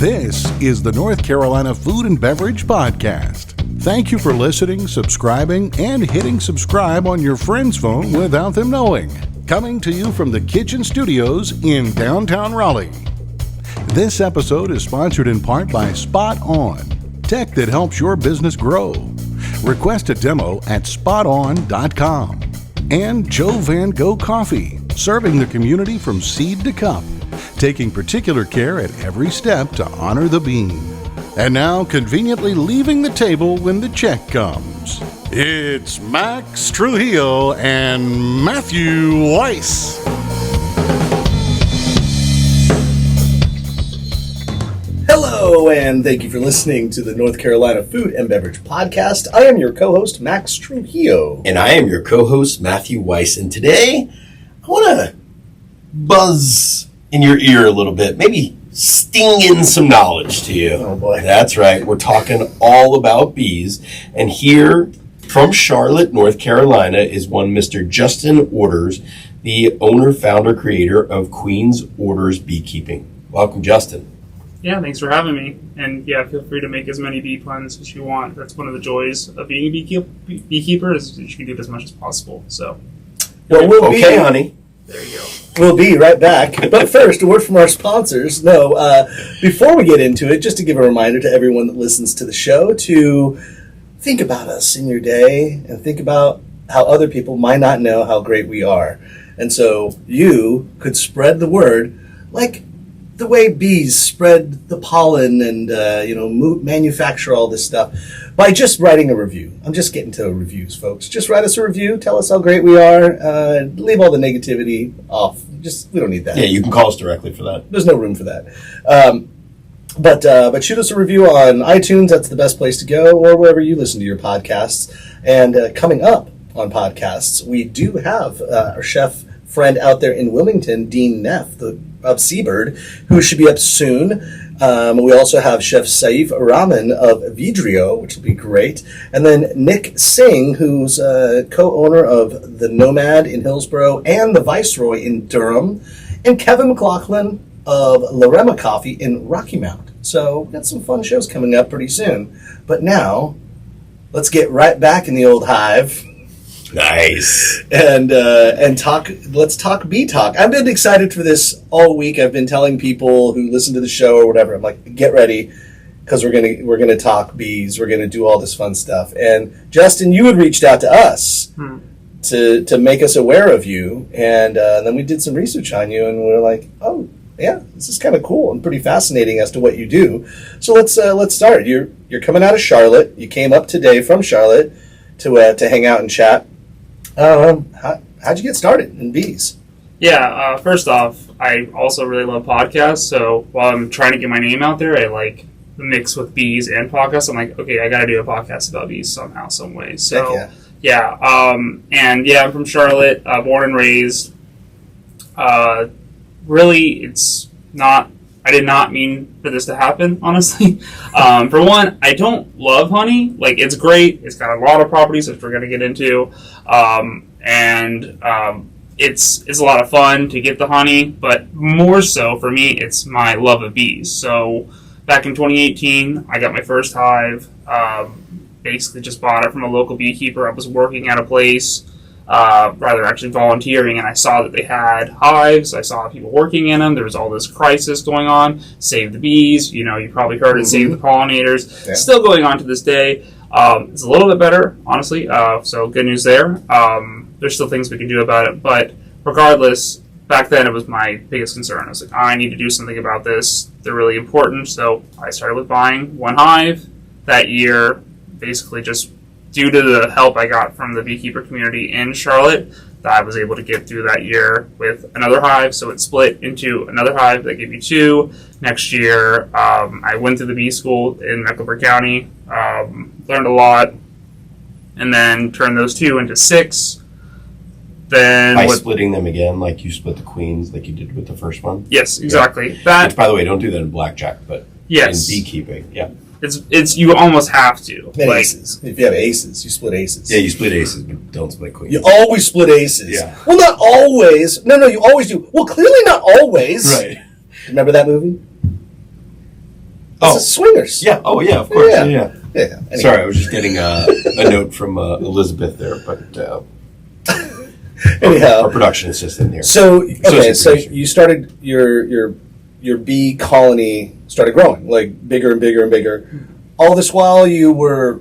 This is the North Carolina Food and Beverage Podcast. Thank you for listening, subscribing, and hitting subscribe on your friend's phone without them knowing. Coming to you from the kitchen studios in downtown Raleigh. This episode is sponsored in part by Spot On, tech that helps your business grow. Request a demo at spoton.com. And Joe Van Gogh Coffee, serving the community from seed to cup, taking particular care at every step to honor the bean. And now, conveniently leaving the table when the check comes, it's Max Trujillo and Matthew Weiss. Hello, and thank you for listening to the North Carolina Food and Beverage Podcast. I am your co-host, Max Trujillo. And I am your co-host, Matthew Weiss. And today, I want to buzz in your ear a little bit, maybe sting in some knowledge to you. Oh, boy. That's right. We're talking all about bees. And here from Charlotte, North Carolina, is one Mr. Justin Orders, the owner, founder, creator of Queen's Orders Beekeeping. Welcome, Justin. Yeah, thanks for having me. And yeah, feel free to make as many bee puns as you want. That's one of the joys of being a beekeeper is you can do it as much as possible. So, Well, we'll okay, be, honey. there you go. We'll be right back. But first, a word from our sponsors. Before we get into it, just to give a reminder to everyone that listens to the show to think about us in your day and think about how other people might not know how great we are. And so you could spread the word like the way bees spread the pollen and, manufacture all this stuff by just writing a review. I'm just getting to reviews, folks. Just write us a review. Tell us how great we are. Leave all the negativity off. We don't need that. Yeah, you can call us directly for that. There's no room for that. But shoot us a review on iTunes. That's the best place to go, or wherever you listen to your podcasts. And coming up on podcasts, we do have our chef friend out there in Wilmington, Dean Neff of Seabird, who should be up soon. We also have Chef Saif Rahman of Vidrio, which will be great. And then Nick Singh, who's co-owner of the Nomad in Hillsborough and the Viceroy in Durham. And Kevin McLaughlin of Lorema Coffee in Rocky Mount. So we've got some fun shows coming up pretty soon. But now, let's get right back in the old hive. Nice. And let's talk bee talk. I've been excited for this all week. I've been telling people who listen to the show or whatever, I'm like, get ready, because we're gonna talk bees. We're gonna do all this fun stuff. And Justin, you had reached out to us to make us aware of you, and then we did some research on you, and we were like, oh yeah, this is kind of cool and pretty fascinating as to what you do. So let's start. You're coming out of Charlotte. You came up today from Charlotte to hang out and chat. How'd you get started in bees? Yeah, first off, I also really love podcasts. So while I'm trying to get my name out there, I like the mix with bees and podcasts. I'm like, okay, I got to do a podcast about bees somehow, some way. So yeah. I'm from Charlotte, born and raised. Really, it's not. I did not mean for this to happen, honestly. For one, I don't love honey. Like, it's great. It's got a lot of properties, which we're going to get into. It's a lot of fun to get the honey. But more so, for me, it's my love of bees. So, back in 2018, I got my first hive. Basically just bought it from a local beekeeper. I was working at a place. Actually volunteering, and I saw that they had hives. I saw people working in them. There was all this crisis going on. Save the bees. You probably heard it. Save the pollinators. Yeah. Still going on to this day. It's a little bit better, honestly. So good news there. There's still things we can do about it, but regardless, back then it was my biggest concern. I was like, I need to do something about this. They're really important. So I started with buying one hive that year, basically just due to the help I got from the beekeeper community in Charlotte, that I was able to get through that year with another hive. So it split into another hive that gave me two. Next year, I went to the bee school in Mecklenburg County, learned a lot, and then turned those two into six. Then By splitting them again, like you split the queens, like you did with the first one? Yes, exactly. Yeah. Which, by the way, don't do that in blackjack, but yes, in beekeeping, yeah. It's you almost have to. Like, aces. If you have aces, you split aces. Yeah, you split aces, but don't split queens. You always split aces. Yeah. Well, not always. No, you always do. Well, clearly not always. Right. Remember that movie? This is swingers. Yeah. Oh, yeah. Of course. Yeah. Yeah. Yeah. Anyway. Sorry, I was just getting a note from Elizabeth there, but Anyhow, our production assistant here. So okay, so producer. you started your bee colony started growing like bigger and bigger and bigger. All this while you were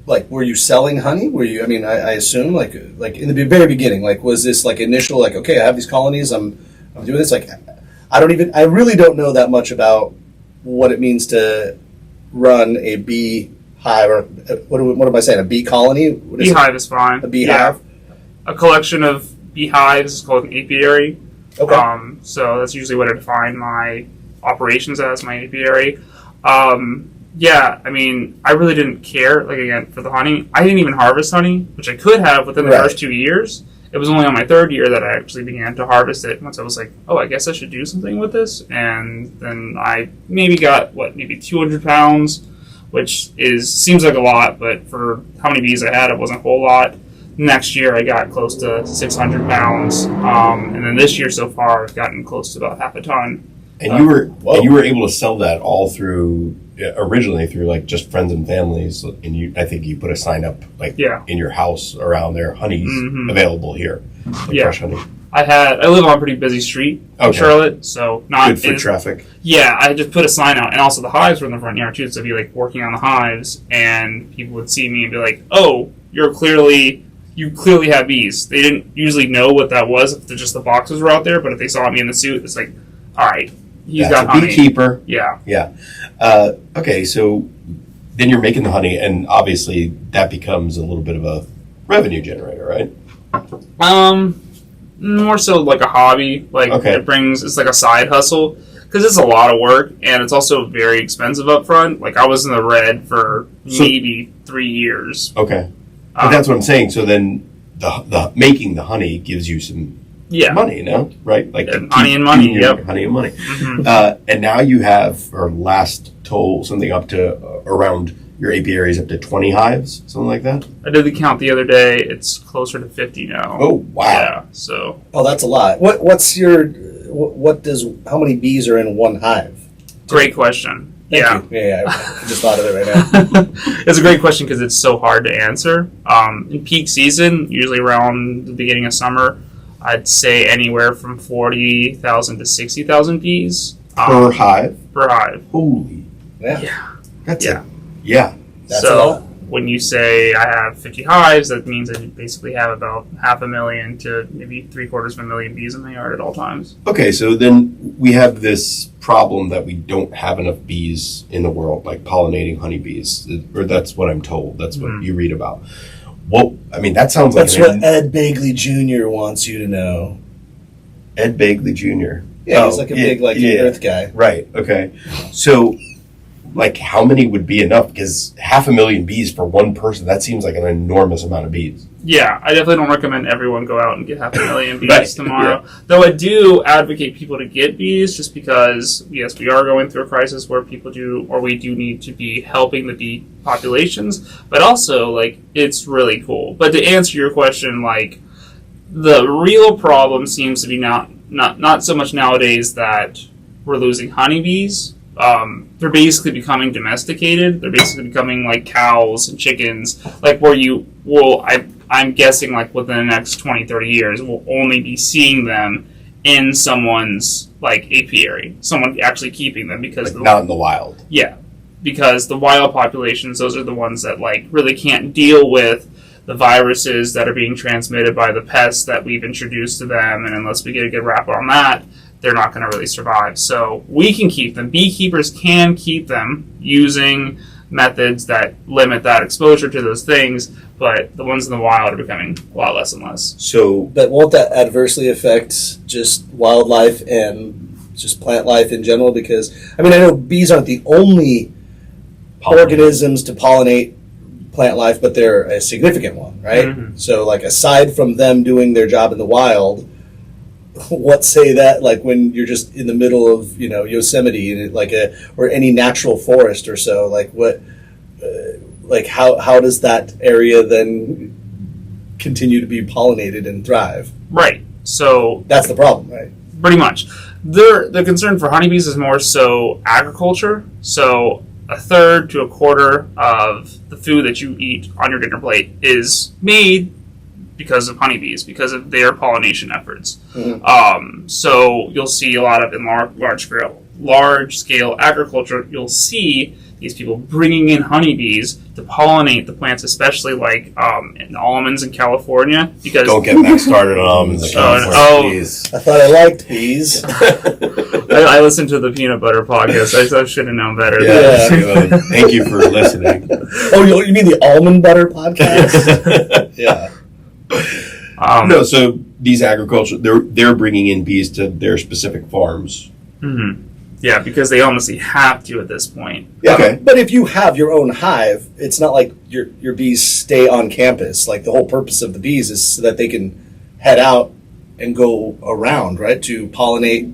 you selling honey? Were you? I mean, I assume like in the very beginning, like was this like initial like okay, I have these colonies, I'm doing this. Like I really don't know that much about what it means to run a bee hive or what am I saying? A bee colony? What is it? Beehive is fine. A beehive? A collection of beehives is called an apiary. Okay. So that's usually what I define my operations as, my apiary. Yeah, I mean, I really didn't care, like, again, for the honey. I didn't even harvest honey, which I could have within the first 2 years. It was only on my third year that I actually began to harvest it. Once I was like, oh, I guess I should do something with this. And then I maybe got, maybe 200 pounds, which seems like a lot, but for how many bees I had, it wasn't a whole lot. Next year, I got close to 600 pounds. And then this year so far, I've gotten close to about half a ton. And you were able to sell that all through originally through like just friends and families, and I think you put a sign up in your house around there, honey's available here, fresh honey. I live on a pretty busy street in Charlotte, so not good for traffic. Yeah, I just put a sign out, and also the hives were in the front yard too, so I'd be like working on the hives, and people would see me and be like, "Oh, you clearly have bees." They didn't usually know what that was if just the boxes were out there, but if they saw me in the suit, it's like, all right. He's got a honey. Beekeeper. Yeah. Yeah. Okay, so then you're making the honey, and obviously that becomes a little bit of a revenue generator, right? More so like a hobby. It's like a side hustle because it's a lot of work, and it's also very expensive up front. Like I was in the red for maybe 3 years. Okay, but that's what I'm saying. So then the making the honey gives you some. Yeah. Money, no? Right? Like honey and money, yep. Honey and money. Mm-hmm. And now you have, or last told, something up to around your apiaries up to 20 hives, something like that? I did the count the other day. It's closer to 50 now. Oh, wow. Yeah, so. Oh, that's a lot. How many bees are in one hive? Great question. Thank you. Yeah, I just thought of it right now. It's a great question because it's so hard to answer. In peak season, usually around the beginning of summer, I'd say anywhere from 40,000 to 60,000 bees. Per hive? Per hive. Holy. Yeah. That's yeah. Yeah. That's a lot. When you say I have 50 hives, that means I basically have about 500,000 to maybe 750,000 bees in my yard at all times. Okay, so then we have this problem that we don't have enough bees in the world, like pollinating honeybees. Or that's what I'm told. That's what you read about. Well, I mean, that sounds like... That's what Ed Begley Jr. wants you to know. Ed Begley Jr.? Yeah, he's like a big Earth guy. Right, okay. So, how many would be enough? Because 500,000 bees for one person, that seems like an enormous amount of bees. Yeah, I definitely don't recommend everyone go out and get 500,000 bees Right, tomorrow. Yeah. Though I do advocate people to get bees just because, yes, we are going through a crisis where we do need to be helping the bee populations, but also, it's really cool. But to answer your question, the real problem seems to be not so much nowadays that we're losing honeybees. They're basically becoming domesticated. They're basically becoming like cows and chickens, I'm guessing within the next 20, 30 years, we'll only be seeing them in someone's apiary, someone actually keeping them because not in the wild. Yeah, because the wild populations, those are the ones that really can't deal with the viruses that are being transmitted by the pests that we've introduced to them, and unless we get a good wrap on that, they're not going to really survive. So we can keep them. Beekeepers can keep them using methods that limit that exposure to those things, but the ones in the wild are becoming a lot less and less. But won't that adversely affect just wildlife and just plant life in general? Because, I know bees aren't the only organisms to pollinate plant life, but they're a significant one, right? Mm-hmm. So, aside from them doing their job in the wild, what say that when you're just in the middle of Yosemite or any natural forest or so, how does that area then continue to be pollinated and thrive? Right. So that's the problem, right? Pretty much. The concern for honeybees is more so agriculture. So a third to a quarter of the food that you eat on your dinner plate is made because of honeybees, because of their pollination efforts. Mm-hmm. So you'll see a lot of in large scale agriculture. You'll see these people bringing in honeybees to pollinate the plants, especially like in almonds in California. Because don't get back started on almonds in California, please. I thought I liked bees. I listened to the peanut butter podcast. I should have known better. Yeah. Thank you for listening. Oh, you mean the almond butter podcast? Yeah. No, so these agriculture, they're bringing in bees to their specific farms. Mm-hmm. Yeah, because they honestly have to at this point. Yeah, okay. But if you have your own hive, it's not like your bees stay on campus. Like the whole purpose of the bees is so that they can head out and go around, right, to pollinate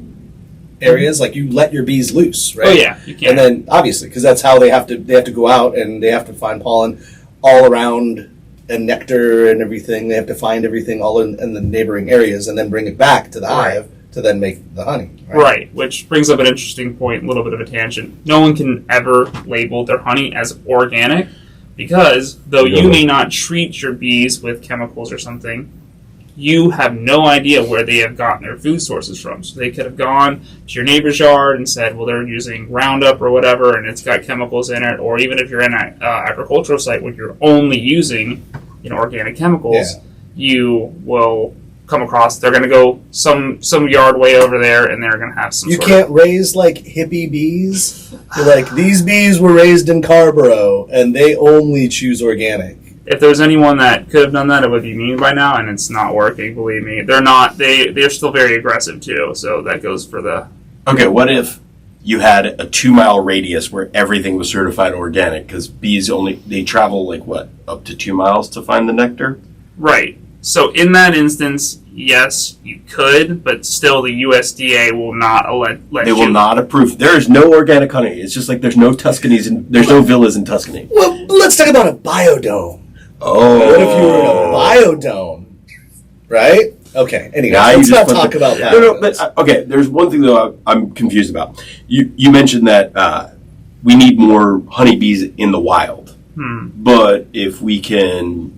areas. Like you let your bees loose, right? Oh yeah, you can. And then obviously, because that's how they have to go out and they have to find pollen all around and nectar and everything. They have to find everything all in the neighboring areas and then bring it back to the hive to then make the honey. Right, which brings up an interesting point, a little bit of a tangent. No one can ever label their honey as organic because though you may not treat your bees with chemicals or something, you have no idea where they have gotten their food sources from. So they could have gone to your neighbor's yard and said, well, they're using Roundup or whatever, and it's got chemicals in it. Or even if you're in an agricultural site where you're only using organic chemicals, you will come across, they're going to go some yard way over there, and they're going to have some You can't raise, like, hippie bees? Like, these bees were raised in Carborough, and they only choose organic. If there's anyone that could have done that, it would be me by now, and it's not working, believe me. They're not, they're still very aggressive, too, so that goes for the... Okay, what if you had a 2-mile radius where everything was certified organic? Because bees they travel, like, what, up to 2 miles to find the nectar? Right. So in that instance, yes, you could, but still the USDA will not let They will not approve. There is no organic honey. It's just like there's no Tuscanies and there's no villas in Tuscany. Well, let's talk about a biodome. Oh. What if you were in a biodome? Right? Okay, anyway, let's not talk about that. No, but, okay, there's one thing, though, I'm confused about. You mentioned that we need more honeybees in the wild. But if we can...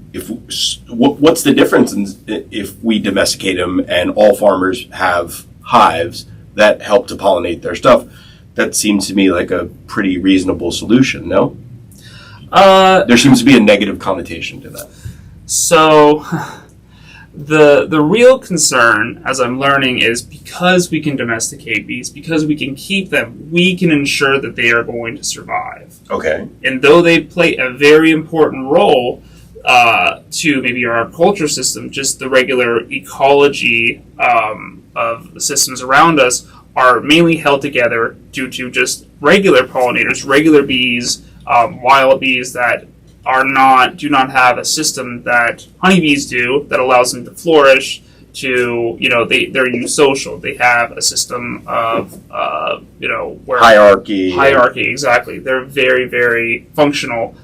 what's the difference if we domesticate them and all farmers have hives that help to pollinate their stuff? That seems to me like a pretty reasonable solution, no? There seems to be a negative connotation to that. So, the real concern, as I'm learning, is because we can domesticate bees, because we can keep them, we can ensure that they are going to survive. Okay. And though they play a very important role to maybe our culture system, just the regular ecology of the systems around us are mainly held together due to just regular pollinators, regular bees, wild bees that do not have a system that honeybees do that allows them to flourish. They're eusocial. They have a system of where hierarchy, exactly. They're very, very functional.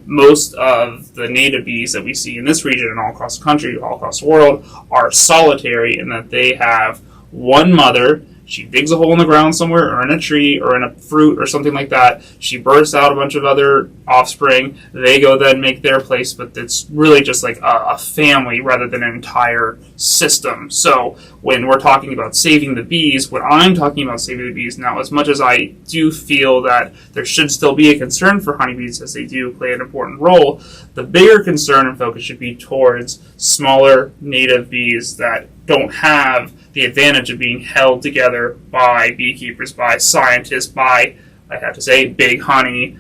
Most of the native bees that we see in this region and all across the country, all across the world, are solitary in that they have one mother. She digs a hole in the ground somewhere, or in a tree, or in a fruit, or something like that. She bursts out a bunch of other offspring. They go then make their place, but it's really just like a family rather than an entire system. So when we're talking about saving the bees, what I'm talking about saving the bees now, as much as I do feel that there should still be a concern for honeybees as they do play an important role, the bigger concern and focus should be towards smaller native bees that don't have the advantage of being held together by beekeepers, by scientists, by, I have to say, big honey,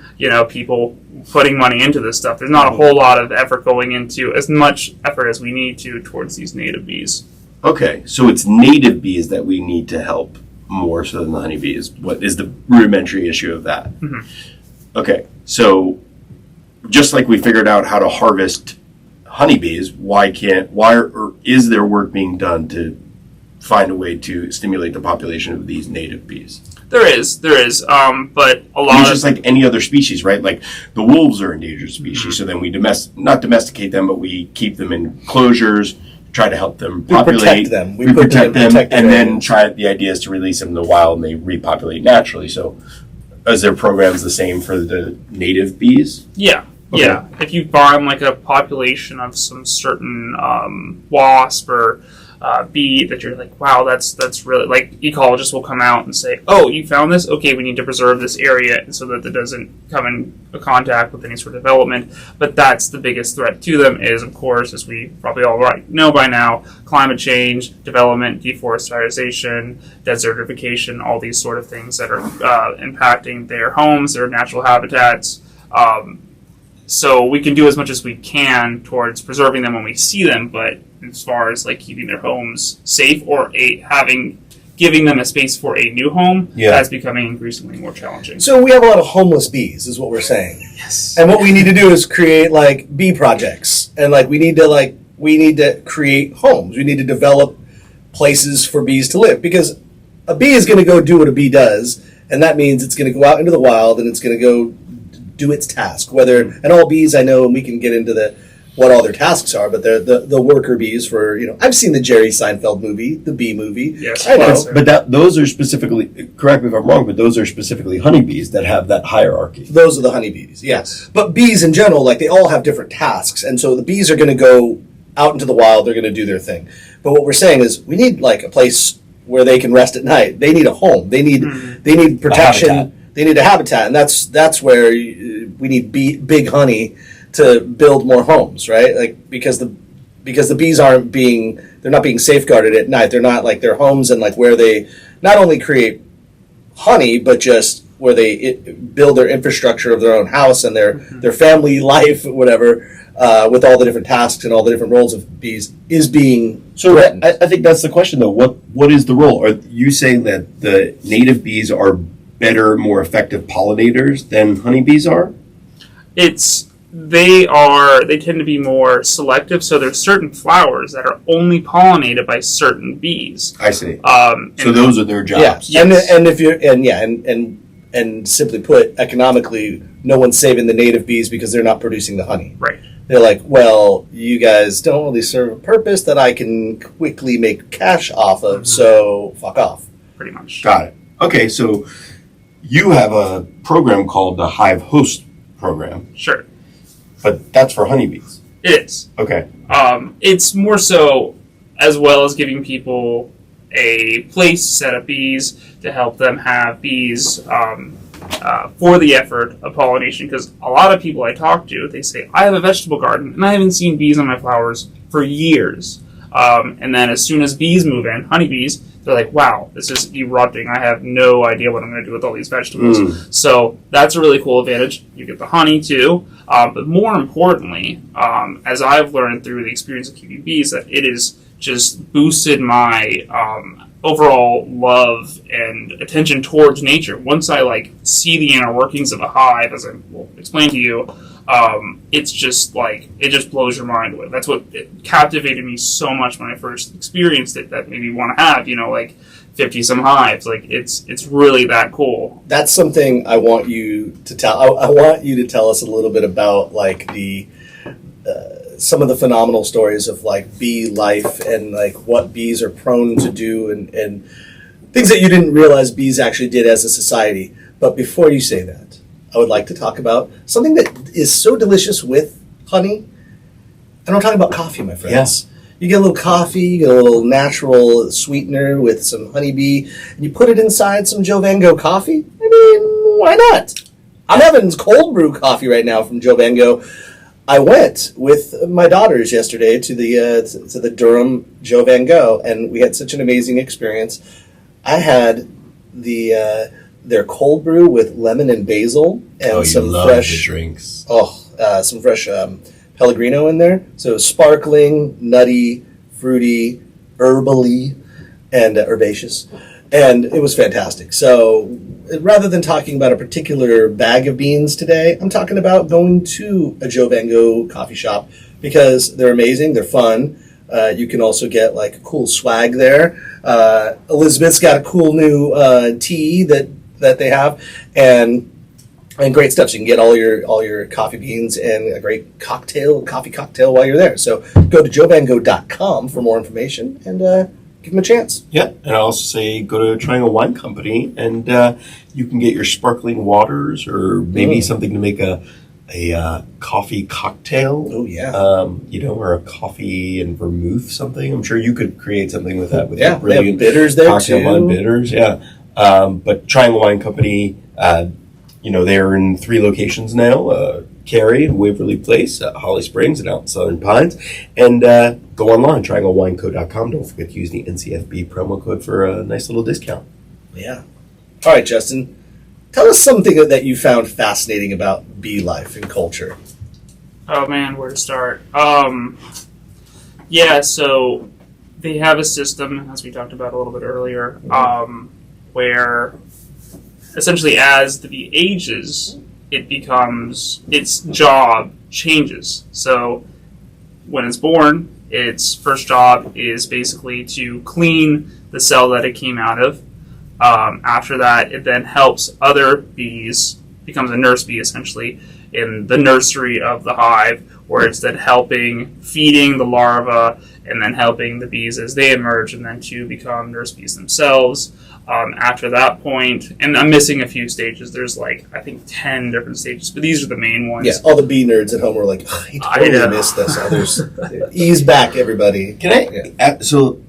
people putting money into this stuff. There's not a whole lot of effort going into, as much effort as we need to, towards these native bees. Okay, so it's native bees that we need to help more so than the honeybees. What is the rudimentary issue of that? Mm-hmm. Okay, so just like we figured out how to harvest honeybees, is there work being done to find a way to stimulate the population of these native bees? There is, but a lot it's just like any other species, right? Like the wolves are endangered species, so then we not domesticate them, but we keep them in enclosures, try to help them We populate. protect them. We protect them, protected and then areas. try. The idea is to release them in the wild, and they repopulate naturally. So, is their programs the same for the native bees? Yeah. Okay. Yeah. If you find like a population of some certain wasp or bee that you're like, wow, that's really, like, ecologists will come out and say, oh, you found this? Okay, we need to preserve this area so that it doesn't come in contact with any sort of development. But that's the biggest threat to them is, of course, as we probably all know by now, climate change, development, deforestation, desertification, all these sort of things that are impacting their homes, their natural habitats. So we can do as much as we can towards preserving them when we see them, but as far as like keeping their homes safe or giving them a space for a new home, that's becoming increasingly more challenging. So we have a lot of homeless bees, is what we're saying. Yes. And what we need to do is create like bee projects, and like we need to create homes. We need to develop places for bees to live, because a bee is going to go do what a bee does, and that means it's going to go out into the wild and it's going to go do its task. And all bees, I know, and we can get into what all their tasks are, but they're the worker bees for, I've seen the Jerry Seinfeld movie, the Bee Movie. Yes, I know. But those are specifically, correct me if I'm wrong, but those are specifically honeybees that have that hierarchy. Those are the honeybees, yes. But bees in general, like, they all have different tasks, and so the bees are going to go out into the wild, they're going to do their thing. But what we're saying is we need like a place where they can rest at night. They need a home. They need protection. They need a habitat, and that's where we need big honey to build more homes, right? Like, because the bees they're not being safeguarded at night. They're not like their homes and like where they not only create honey, but just where they build their infrastructure of their own house and their family life, whatever, with all the different tasks and all the different roles of bees is being threatened. I think that's the question, though. What is the role? Are you saying that the native bees are better, more effective pollinators than honeybees are? They tend to be more selective, so there's certain flowers that are only pollinated by certain bees. I see. So those are their jobs. Yeah. And simply put, economically, no one's saving the native bees because they're not producing the honey. Right. They're like, well, you guys don't really serve a purpose that I can quickly make cash off of, so fuck off. Pretty much. Got it. Okay, so you have a program called the Hive Host Program. Sure. But that's for honeybees. It is. Okay. It's more so as well as giving people a place to set up bees to help them have bees for the effort of pollination. Because a lot of people I talk to, they say, I have a vegetable garden and I haven't seen bees on my flowers for years. And then as soon as bees move in, honeybees, they're like, wow, this is erupting. I have no idea what I'm going to do with all these vegetables. So that's a really cool advantage. You get the honey too. But more importantly, as I've learned through the experience of keeping bees, that it has just boosted my overall love and attention towards nature. Once I see the inner workings of a hive, as I will explain to you, it's just it just blows your mind away. That's what captivated me so much when I first experienced it, that made me want to have 50 some hives. It's really that cool. That's something I want you to tell. I want you to tell us a little bit about the some of the phenomenal stories of bee life and what bees are prone to do and things that you didn't realize bees actually did as a society. But before you say that, I would like to talk about something that is so delicious with honey. And I'm talking about coffee, my friends. Yes. You get a little coffee, you get a little natural sweetener with some honeybee, and you put it inside some Joe Van Gogh coffee. I mean, why not? I'm having cold brew coffee right now from Joe Van Gogh. I went with my daughters yesterday to the Durham Joe Van Gogh, and we had such an amazing experience. I had their cold brew with lemon and basil and some fresh drinks. Some fresh Pellegrino in there. So sparkling, nutty, fruity, herbally, and herbaceous. And it was fantastic. So rather than talking about a particular bag of beans today, I'm talking about going to a Joe Van Gogh coffee shop because they're amazing, they're fun. You can also get cool swag there. Elizabeth's got a cool new tea that they have. And And great stuff. So you can get all your coffee beans and a great coffee cocktail while you're there. So go to joevango.com for more information and give them a chance. Yeah, and I also say go to Triangle Wine Company, and you can get your sparkling waters or maybe something to make a coffee cocktail. Oh yeah, or a coffee and vermouth something. I'm sure you could create something with that. With yeah, brilliant bitters there cocktail too. Wine bitters, yeah. But Triangle Wine Company, they're in 3 locations now: Cary, Waverly Place, Holly Springs, and out in Southern Pines. And go online, trianglewineco.com. Don't forget to use the NCFB promo code for a nice little discount. Yeah. All right, Justin. Tell us something that you found fascinating about bee life and culture. Oh man, where to start? So they have a system, as we talked about a little bit earlier, where essentially as the bee ages, its job changes. So when it's born, its first job is basically to clean the cell that it came out of. After that, it then helps other bees, becomes a nurse bee essentially, in the nursery of the hive, where it's then feeding the larva, and then helping the bees as they emerge, and then to become nurse bees themselves. After that point, and I'm missing a few stages, there's I think 10 different stages, but these are the main ones. Yeah, all the bee nerds at home are like, I totally missed this. Others, ease back, everybody. Can I? So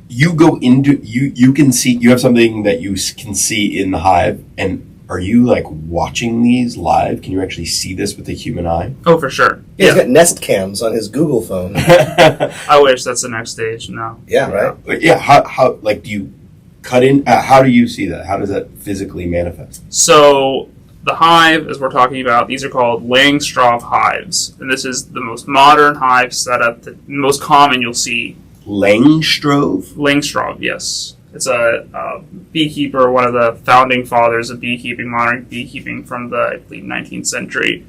you go into you can see, you have something that you can see in the hive, and are you watching these live? Can you actually see this with the human eye? Oh, for sure. Yeah, he's got Nest cams on his Google phone. I wish that's the next stage. No. Yeah, right. Yeah. How do you cut in? How do you see that? How does that physically manifest? So the hive, as we're talking about, these are called Langstroth hives, and this is the most modern hive setup, the most common you'll see. Langstroth, yes. It's a beekeeper, one of the founding fathers of beekeeping, modern beekeeping from the, I believe, 19th century.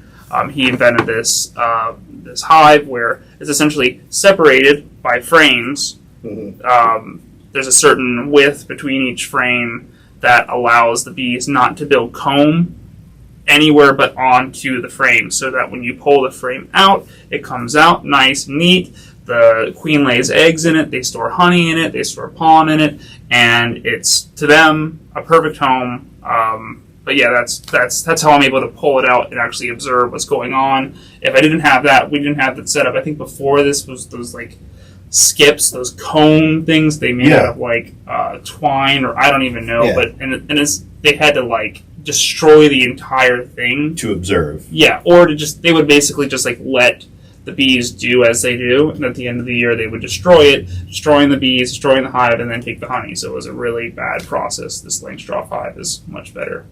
He invented this hive where it's essentially separated by frames. Mm-hmm. There's a certain width between each frame that allows the bees not to build comb anywhere but onto the frame, so that when you pull the frame out, it comes out nice and neat. The queen lays eggs in it, they store honey in it, they store pollen in it, and it's, to them, a perfect home. But yeah, that's how I'm able to pull it out and actually observe what's going on. If I didn't have that, we didn't have that set up. I think before this was those skips, those cone things they made out of twine, or I don't even know. Yeah. But they had to destroy the entire thing to observe. Yeah, or they would basically just let the bees do as they do, and at the end of the year they would destroy it, destroying the bees, destroying the hive, and then take the honey. So it was a really bad process. This Langstroth hive is much better.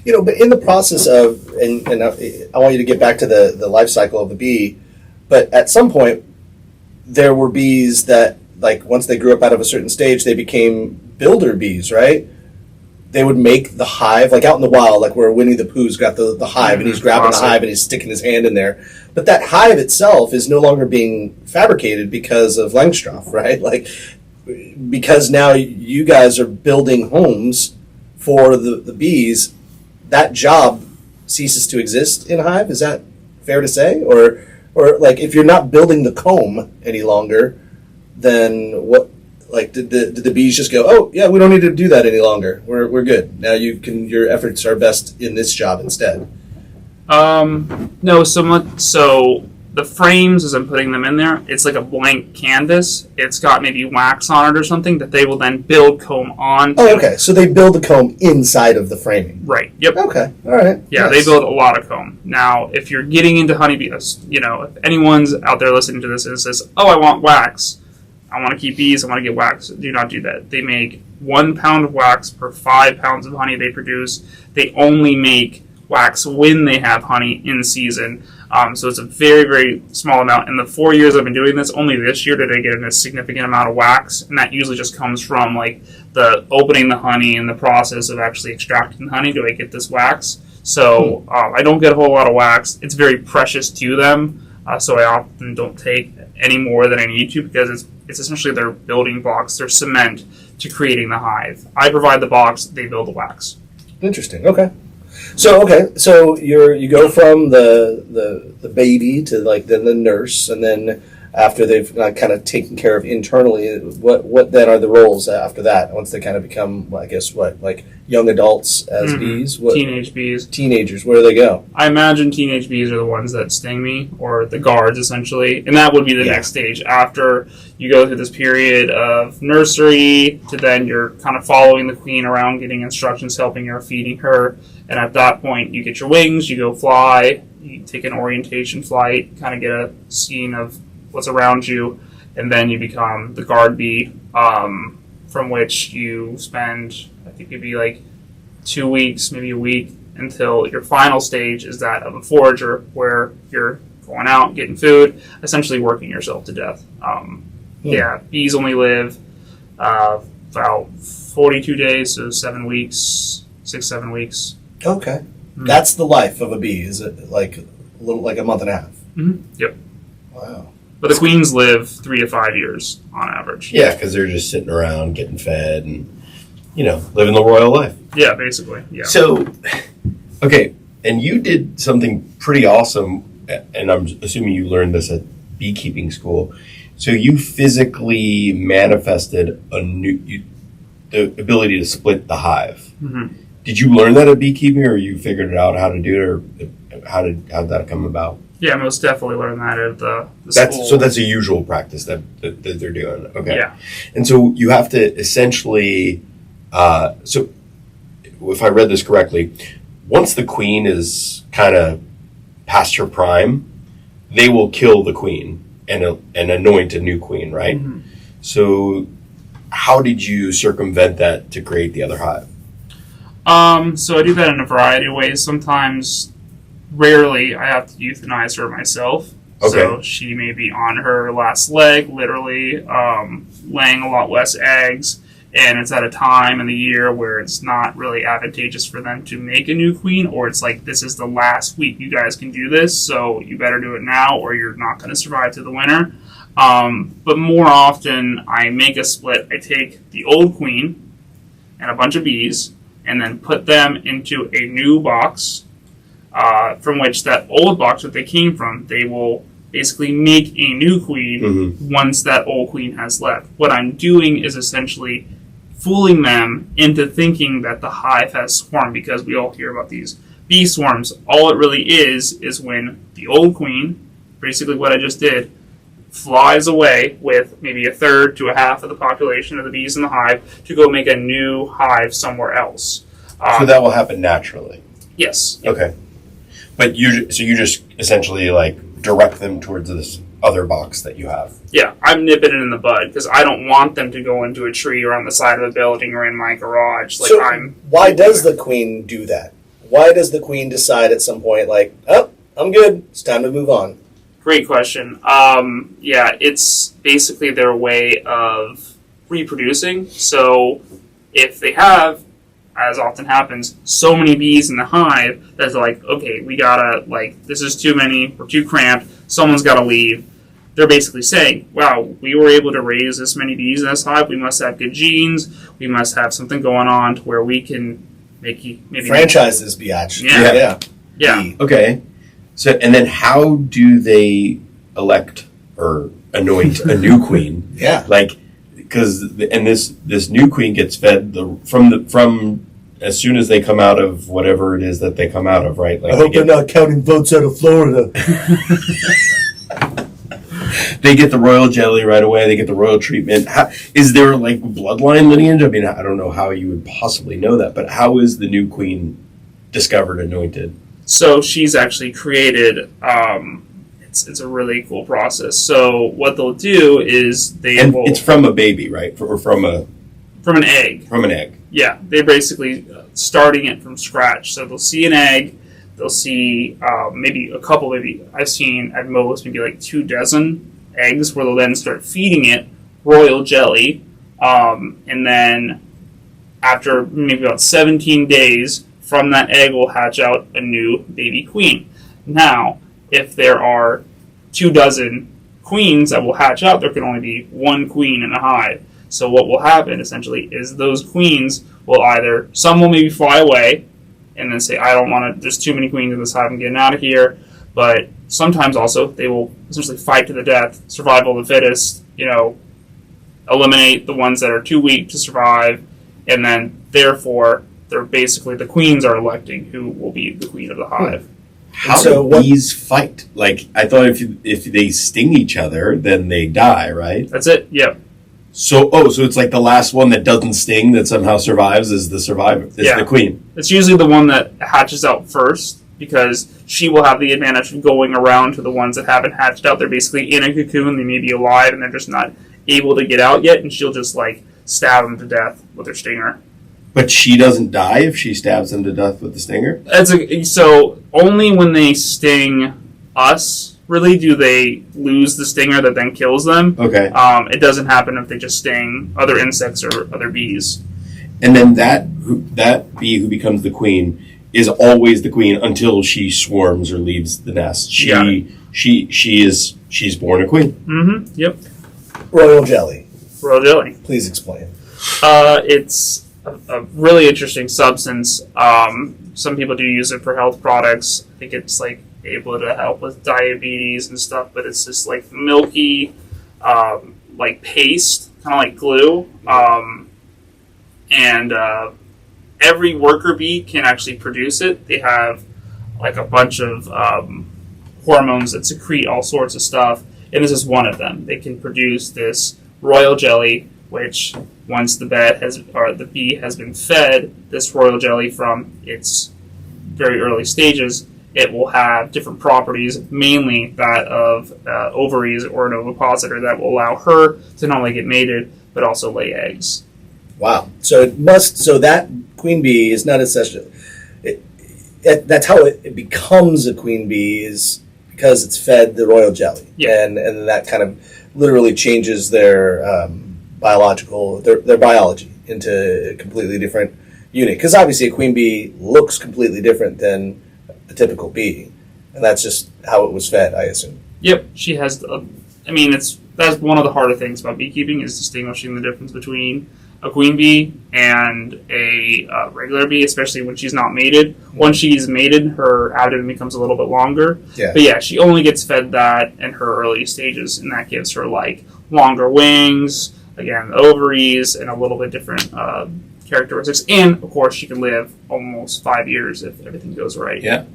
But in the process of, and I want you to get back to the life cycle of the bee, but at some point there were bees that, once they grew up out of a certain stage, they became builder bees, right? They would make the hive, out in the wild, where Winnie the Pooh's got the hive, and he's grabbing the hive and he's sticking his hand in there. But that hive itself is no longer being fabricated because of Langstroth, right? Because now you guys are building homes for the bees, that job ceases to exist in a hive. Is that fair to say? Or if you're not building the comb any longer, then what? Did the bees just go, oh yeah, we don't need to do that any longer. We're good now. Your efforts are best in this job instead. No, so the frames, as I'm putting them in there, it's like a blank canvas. It's got maybe wax on it or something that they will then build comb onto. Oh, okay. So they build the comb inside of the framing. Right. Yep. Okay. All right. Yeah, nice. They build a lot of comb. Now, if you're getting into honeybees, if anyone's out there listening to this and says, oh, I want wax, I want to keep bees, I want to get wax, do not do that. They make 1 pound of wax per 5 pounds of honey they produce. They only make wax when they have honey in season. So it's a very, very small amount. In the 4 years I've been doing this, only this year did I get a significant amount of wax, and that usually just comes from the opening the honey and the process of actually extracting the honey. Do I get this wax? So I don't get a whole lot of wax. It's very precious to them, so I often don't take any more than I need to, because it's essentially their building blocks, their cement to creating the hive. I provide the box, they build the wax. Interesting. Okay. So so you go from the baby to like then the nurse, and then after they've kind of taken care of internally, what then are the roles after that? Once they kind of become, I guess, like young adults as bees, teenage bees, teenagers, where do they go? I imagine teenage bees are the ones that sting me, or the guards essentially, and that would be the next stage after you go through this period of nursery to then you're kind of following the queen around, getting instructions, helping her, feeding her, and at that point you get your wings, you go fly, you take an orientation flight, kind of get a scene of what's around you, and then you become the guard bee, from which you spend, I think it'd be like 2 weeks, maybe a week, until your final stage is that of a forager, where you're going out, getting food, essentially working yourself to death. Yeah, bees only live about 42 days, so 7 weeks, 6-7 weeks. Okay. That's the life of a bee, is it like a month and a half? Yep. Wow. But the queens live 3 to 5 years on average. Yeah, because they're just sitting around getting fed and, living the royal life. Yeah, basically. Yeah. So, okay, and you did something pretty awesome, and I'm assuming you learned this at beekeeping school. So you physically manifested the ability to split the hive. Mm-hmm. Did you learn that at beekeeping, or you figured it out how to do it, or how did that come about? Yeah, most definitely learned that at the school. So that's a usual practice that they're doing. Okay. Yeah. And so you have to essentially, so if I read this correctly, once the queen is kind of past her prime, they will kill the queen and anoint a new queen, right? Mm-hmm. So how did you circumvent that to create the other hive? So I do that in a variety of ways. Sometimes, rarely, I have to euthanize her myself. Okay. So she may be on her last leg, literally, laying a lot less eggs, and it's at a time in the year where it's not really advantageous for them to make a new queen, or it's like, this is the last week you guys can do this, so you better do it now or you're not going to survive to the winter. But more often, I make a split. I take the old queen and a bunch of bees and then put them into a new box, from which that old box that they came from, they will basically make a new queen once that old queen has left. What I'm doing is essentially fooling them into thinking that the hive has swarmed, because we all hear about these bee swarms. All it really is when the old queen, basically what I just did, flies away with maybe a third to a half of the population of the bees in the hive to go make a new hive somewhere else. So that will happen naturally? Yes. Okay. But you just essentially like direct them towards this other box that you have. Yeah, I'm nipping it in the bud because I don't want them to go into a tree or on the side of a building or in my garage. Like, why does the queen do that? Why does the queen decide at some point, like, oh, I'm good, it's time to move on? Great question. Yeah, it's basically their way of reproducing. So if they have, as often happens, so many bees in the hive that they're like, okay, we gotta, like, this is too many, we're too cramped, someone's gotta leave. They're basically saying, wow, we were able to raise this many bees in this hive, we must have good genes, we must have something going on to where we can maybe franchise this biatch. Yeah. Okay. So, and then how do they elect or anoint a new queen? Yeah. Like, because this new queen gets fed from as soon as they come out of whatever it is that they come out of, right? Like, I hope they're not counting votes out of Florida. They get the royal jelly right away. They get the royal treatment. Is there like bloodline lineage? I mean, I don't know how you would possibly know that, but how is the new queen discovered, anointed? So she's actually created. It's a really cool process. So what they'll do is it's from a baby, right? Or from an egg. From an egg. Yeah, they're basically starting it from scratch. So they'll see an egg. They'll see maybe a couple. Maybe I've seen at most maybe like 24 eggs, where they'll then start feeding it royal jelly, and then after maybe about 17 days, from that egg will hatch out a new baby queen. Now, if there are 24 queens that will hatch out, there can only be one queen in a hive. So what will happen essentially is those queens will some will maybe fly away, and then say, I don't want to, there's too many queens in this hive, I'm getting out of here. But sometimes also they will essentially fight to the death, survival of the fittest, eliminate the ones that are too weak to survive, and then therefore they're basically the queens are electing who will be the queen of the hive. How do bees fight? Like, I thought if they sting each other, then they die, right? That's it. Yep. So it's like the last one that doesn't sting that somehow survives is the survivor. Is the queen. It's usually the one that hatches out first, because she will have the advantage of going around to the ones that haven't hatched out. They're basically in a cocoon. They may be alive, and they're just not able to get out yet, and she'll just, stab them to death with her stinger. But she doesn't die if she stabs them to death with the stinger? So only when they sting us, really, do they lose the stinger that then kills them. Okay. It doesn't happen if they just sting other insects or other bees. And then that bee who becomes the queen is always the queen until she swarms or leaves the nest. She's born a queen. Mm-hmm. Yep. Royal jelly. Royal jelly. Please explain. It's a really interesting substance. Some people do use it for health products. I think it's able to help with diabetes and stuff, but it's just milky, paste, kind of like glue. And every worker bee can actually produce it. They have a bunch of hormones that secrete all sorts of stuff, and this is one of them. They can produce this royal jelly, which once the bee has been fed this royal jelly from its very early stages, it will have different properties, mainly that of ovaries or an ovipositor, that will allow her to not only get mated but also lay eggs. Wow. So that queen bee is not essential. That's how it becomes a queen bee, is because it's fed the royal jelly. Yeah. And that kind of literally changes their biology into a completely different unit. Because obviously a queen bee looks completely different than a typical bee. And that's just how it was fed, I assume. Yep. She has, that's one of the harder things about beekeeping, is distinguishing the difference between a queen bee and a regular bee, especially when she's not mated. Once she's mated, her abdomen becomes a little bit longer. Yeah. But yeah, she only gets fed that in her early stages, and that gives her longer wings, again, ovaries, and a little bit different characteristics. And of course, she can live almost 5 years if everything goes right. Yeah,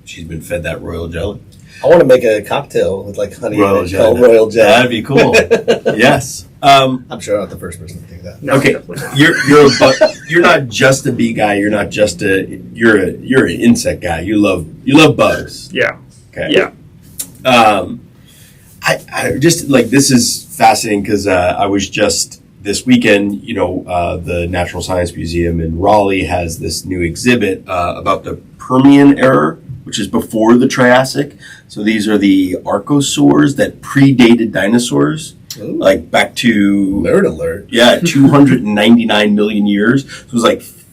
she's been fed that royal jelly. I want to make a cocktail with honey royal and jelly. Royal jelly. That'd be cool. Yes. I'm sure I'm not the first person to think that. No, okay, definitely not. you're not just a bee guy. You're not just you're an insect guy. You love bugs. Yeah. Okay. Yeah. I just this is fascinating because I was just this weekend. The Natural Science Museum in Raleigh has this new exhibit about the Permian era, which is before the Triassic. So these are the archosaurs that predated dinosaurs. Ooh. Back to Nerd alert. Yeah, 299 million years. So it was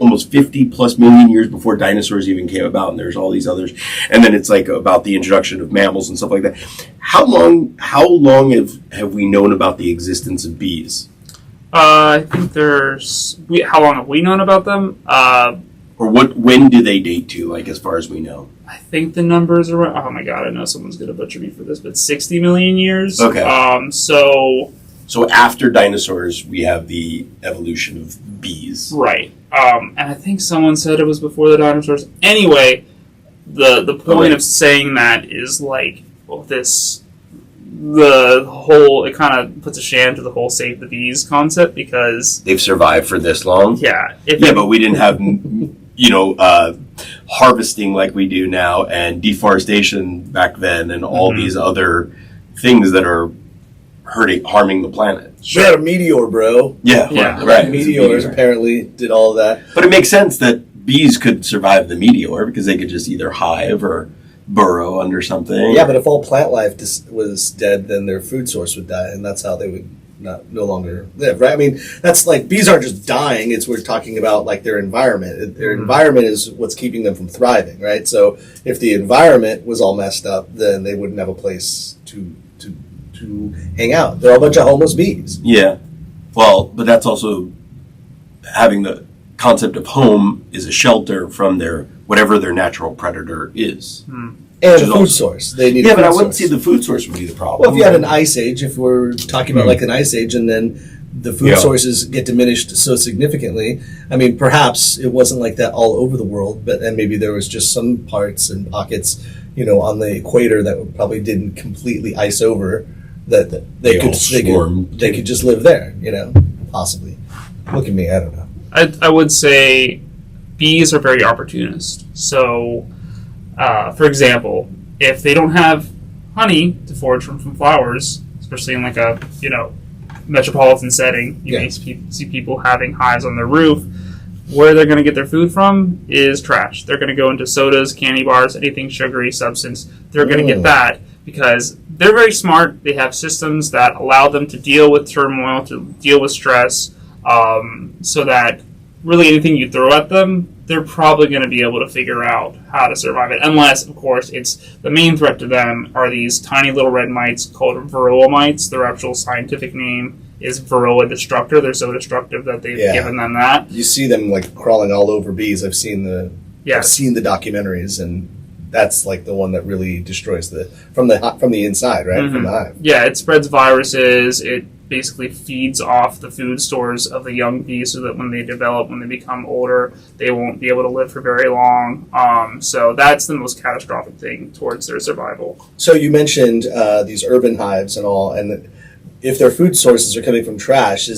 almost 50 plus million years before dinosaurs even came about, and there's all these others. And then it's about the introduction of mammals and stuff like that. How long have we known about the existence of bees? I think how long have we known about them? Or when do they date to, as far as we know? I think the numbers are, oh my god, I know someone's going to butcher me for this, but 60 million years. Okay. So after dinosaurs, we have the evolution of bees. Right. And I think someone said it was before the dinosaurs. Anyway, the point of saying that is it kind of puts a sham to the whole save the bees concept, because They've survived for this long. Yeah. But we didn't have harvesting like we do now, and deforestation back then, and all these other things that are harming the planet. We had a meteor, bro. Yeah. Right. Meteors apparently did all of that. But it makes sense that bees could survive the meteor because they could just either hive or burrow under something. Yeah, but if all plant life was dead, then their food source would die, and that's how they would no longer live, right? I mean, that's bees aren't just dying. We're talking about their environment. Their environment is what's keeping them from thriving, right? So if the environment was all messed up, then they wouldn't have a place to hang out. They're all a bunch of homeless bees. Yeah. Well, but that's also having the concept of home is a shelter from their whatever their natural predator is. And a food source. They need. Yeah, a but food I wouldn't source. see the food source would be the problem. Well, if you had an ice age, if we're talking about like an ice age, and then the food sources get diminished so significantly, I mean, perhaps it wasn't like that all over the world, but and maybe there was just some parts and pockets, on the equator that probably didn't completely ice over, that they could just live there, possibly. Look at me, I don't know. I would say bees are very opportunist. So, for example, if they don't have honey to forage from flowers, especially in like a metropolitan setting, you may see people having hives on their roof. Where they're going to get their food from is trash. They're going to go into sodas, candy bars, anything sugary substance. They're going to get that because they're very smart. They have systems that allow them to deal with turmoil, to deal with stress, so that really anything you throw at them, they're probably going to be able to figure out how to survive it. Unless, of course, it's the main threat to them are these tiny little red mites called varroa mites. Their actual scientific name is Varroa destructor. They're so destructive that they've given them that. You see them like crawling all over bees. I've seen the documentaries, and that's like the one that really destroys from the inside, right? From the hive. Yeah, it spreads viruses. It basically feeds off the food stores of the young bees, so that when they become older, they won't be able to live for very long. So that's the most catastrophic thing towards their survival. So you mentioned these urban hives and all, and if their food sources are coming from trash,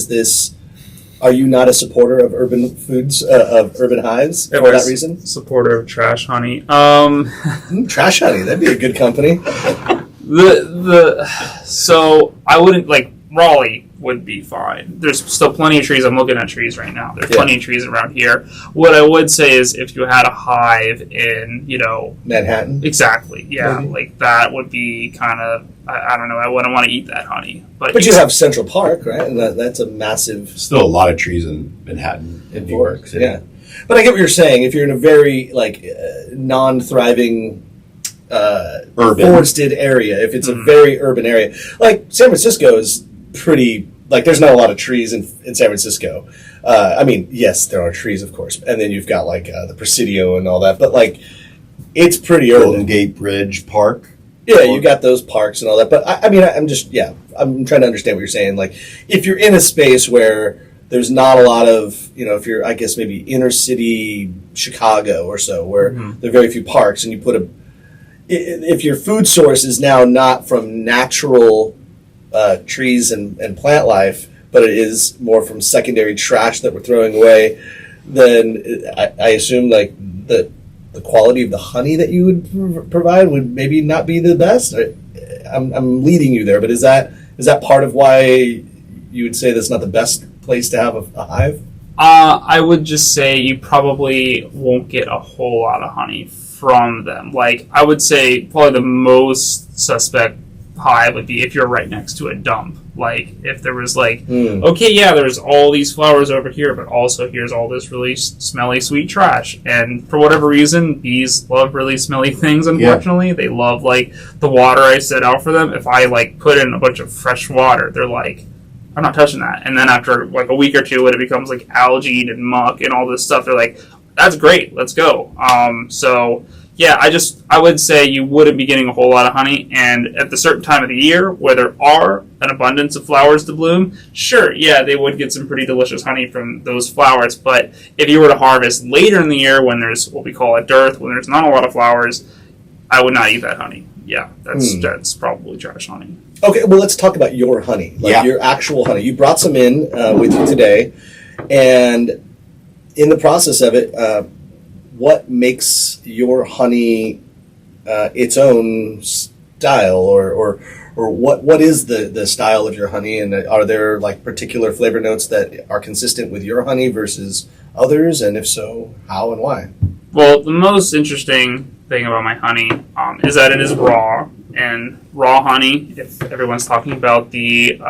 are you not a supporter of urban foods, of urban hives for that reason? Supporter of trash honey. Trash honey, that'd be a good company. So I wouldn't like Raleigh would be fine. There's still plenty of trees. I'm looking at trees right now. There's plenty of trees around here. What I would say is if you had a hive in, Manhattan? Exactly. Yeah. Maybe. Like that would be kind of, I don't know. I wouldn't want to eat that honey. But you have Central Park, right? And that's a massive... Still a lot of trees in Manhattan, in New York City. Yeah. But I get what you're saying. If you're in a very, non-thriving... urban forested area, if it's a very urban area, like San Francisco is pretty, there's not a lot of trees in San Francisco. I mean, yes, there are trees, of course, and then you've got the Presidio and all that, but it's pretty urban. Golden Gate Bridge Park. Yeah, you got those parks and all that, but I'm trying to understand what you're saying. If you're in a space where there's not a lot of, if you're, I guess, maybe inner city Chicago or so, where there are very few parks, and you put if your food source is now not from natural trees and plant life, but it is more from secondary trash that we're throwing away, then I assume the quality of the honey that you would provide would maybe not be the best. I'm leading you there, but is that part of why you would say that's not the best place to have a hive? I would just say you probably won't get a whole lot of honey from them. I would say probably the most suspect hive would be if you're right next to a dump. If there was there's all these flowers over here, but also here's all this really smelly sweet trash. And for whatever reason, bees love really smelly things, unfortunately. They love the water I set out for them. If I put in a bunch of fresh water, they're I'm not touching that. And then after a week or two, when it becomes algae and muck and all this stuff, they're that's great, let's go. So yeah, I would say you wouldn't be getting a whole lot of honey, and at the certain time of the year where there are an abundance of flowers to bloom, sure, yeah, they would get some pretty delicious honey from those flowers. But if you were to harvest later in the year when there's what we call a dearth, when there's not a lot of flowers, I would not eat that honey. Yeah, that's probably trash honey. Okay, well, let's talk about your honey, your actual honey. You brought some in with you today, and in the process of it, what makes your honey its own style, or what is the style of your honey, and are there particular flavor notes that are consistent with your honey versus others, and if so, how and why? Well, the most interesting thing about my honey is that it is raw, and raw honey, if everyone's talking about the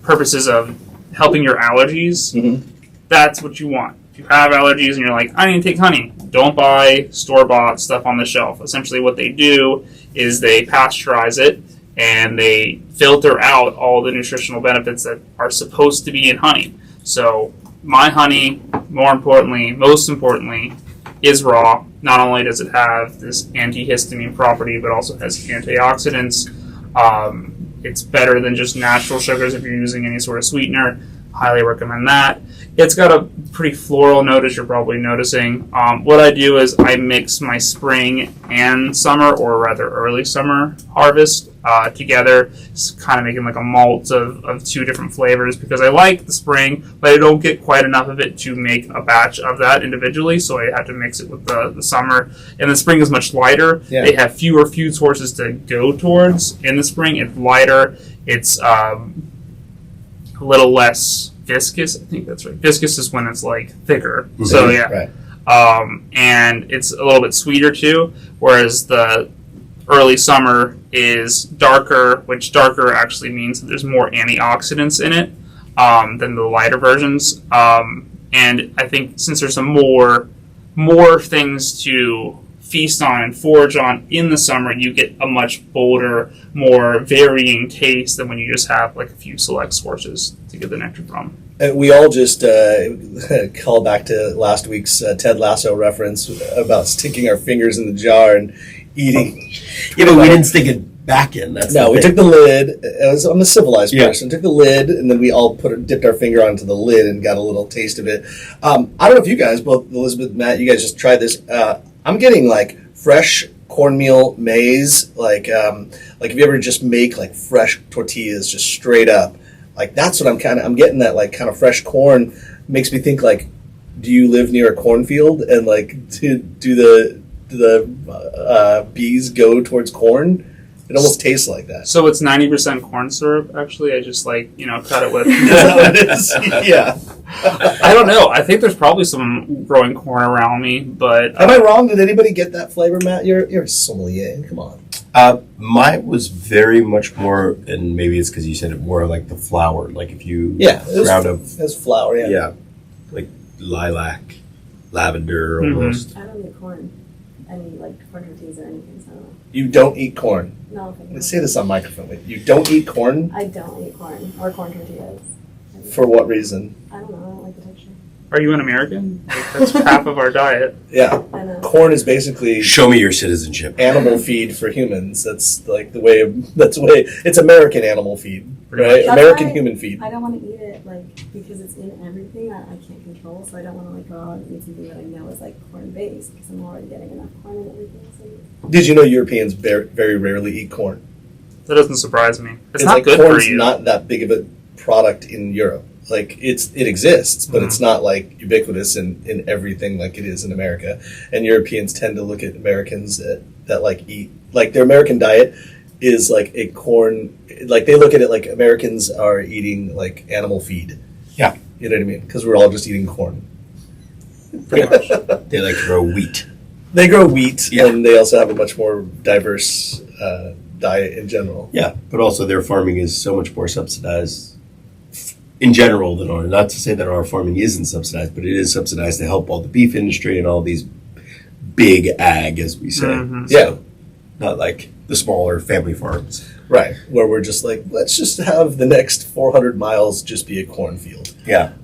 purposes of helping your allergies, that's what you want. If you have allergies and you're I need to take honey, don't buy store-bought stuff on the shelf. Essentially what they do is they pasteurize it and they filter out all the nutritional benefits that are supposed to be in honey. So my honey, most importantly, is raw. Not only does it have this antihistamine property, but also has antioxidants. It's better than just natural sugars if you're using any sort of sweetener. Highly recommend that. It's got a pretty floral note, as you're probably noticing. What I do is I mix my spring and summer, or rather early summer harvest together, kind of making like a malt of two different flavors, because I like the spring, but I don't get quite enough of it to make a batch of that individually, so I had to mix it with the summer. And the spring is much lighter. Yeah. They have fewer food sources to go towards in the spring. It's lighter. It's a little less viscous. I think that's right. Viscous is when it's like thicker. Mm-hmm. So yeah. Right. And it's a little bit sweeter too, whereas the early summer is darker, which darker actually means that there's more antioxidants in it than the lighter versions. And I think since there's some more things to feast on and forage on in the summer, you get a much bolder, more varying taste than when you just have like a few select sources to get the nectar from. We all just call back to last week's Ted Lasso reference about sticking our fingers in the jar and eating. Yeah, but we didn't stick it back in. We took the lid. I'm a civilized person. Took the lid, and then we all dipped our finger onto the lid and got a little taste of it. I don't know if you guys, both Elizabeth and Matt, you guys just tried this. I'm getting like fresh cornmeal maize, like if you ever just make like fresh tortillas just straight up, like that's what I'm getting. That like kind of fresh corn makes me think like, do you live near a cornfield, and like do the bees go towards corn? It almost tastes like that. So it's 90% corn syrup. Actually, I just cut it with. Yeah. I don't know. I think there's probably some growing corn around me, but am I wrong? Did anybody get that flavor, Matt? You're a sommelier. Come on. Mine was very much more, and maybe it's because you said it more like the flour. Like if you ground up, it's flour. Yeah. Yeah, like lilac, lavender almost. I don't eat corn. I mean, like corn tortillas or anything. So. You don't eat corn. No. Let's say this on microphone. You don't eat corn? I don't eat corn or corn tortillas. For what reason? I don't know. I don't like the texture. Are you an American? Like, that's half of our diet. Yeah. Corn is basically... Show me your citizenship. ...animal feed for humans. That's like the way... It's American animal feed, right? American human feed. I don't want to eat it, like, because it's in everything that I can't control, so I don't want to, like, go out and eat something that I know is, like, corn-based, because I'm already getting enough corn and everything. So. Did you know Europeans very, very rarely eat corn? That doesn't surprise me. It's not like good corn's for you. Not that big of a product in Europe. Like it exists, but it's not like ubiquitous in everything like it is in America. And Europeans tend to look at Americans that like eat, like their American diet is like a corn, like they look at it like Americans are eating like animal feed. Yeah. You know what I mean? Because we're all just eating corn. Pretty much. They like to grow wheat. They grow wheat, and they also have a much more diverse diet in general. Yeah, but also their farming is so much more subsidized in general than ours. Not to say that our farming isn't subsidized, but it is subsidized to help all the beef industry and all these big ag, as we say. Mm-hmm. So, not like the smaller family farms. Right, where we're just like, let's just have the next 400 miles just be a cornfield. Yeah.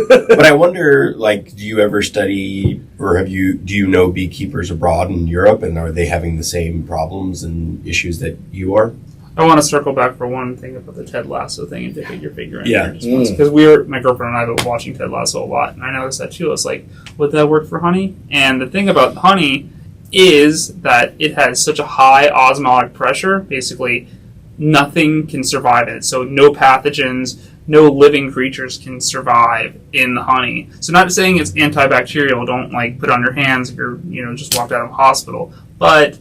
But I wonder, like, do you ever study, or do you know beekeepers abroad in Europe, and are they having the same problems and issues that you are? I want to circle back for one thing about the Ted Lasso thing and to get your figure in there. Because my girlfriend and I have been watching Ted Lasso a lot, and I noticed that too. It's like, would that work for honey? And the thing about honey is that it has such a high osmotic pressure, basically nothing can survive in it. So no pathogens, no living creatures can survive in the honey. So not saying it's antibacterial, don't like put it on your hands if you're just walked out of a hospital, but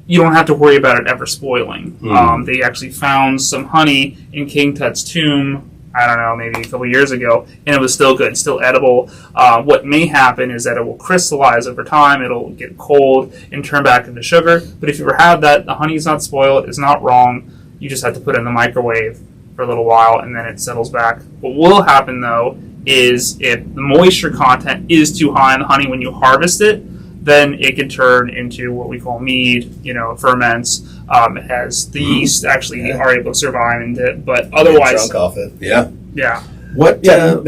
you don't have to worry about it ever spoiling. They actually found some honey in King Tut's tomb, I don't know, maybe a couple years ago, and it was still good, still edible. What may happen is that it will crystallize over time, it'll get cold and turn back into sugar. But if you ever have that, the honey's not spoiled, it's not wrong. You just have to put it in the microwave for a little while, and then it settles back. What will happen, though, is if the moisture content is too high in the honey when you harvest it, then it can turn into what we call mead, ferments. It has the yeast actually are able to survive in it, but otherwise... Drunk off it. Yeah. Yeah.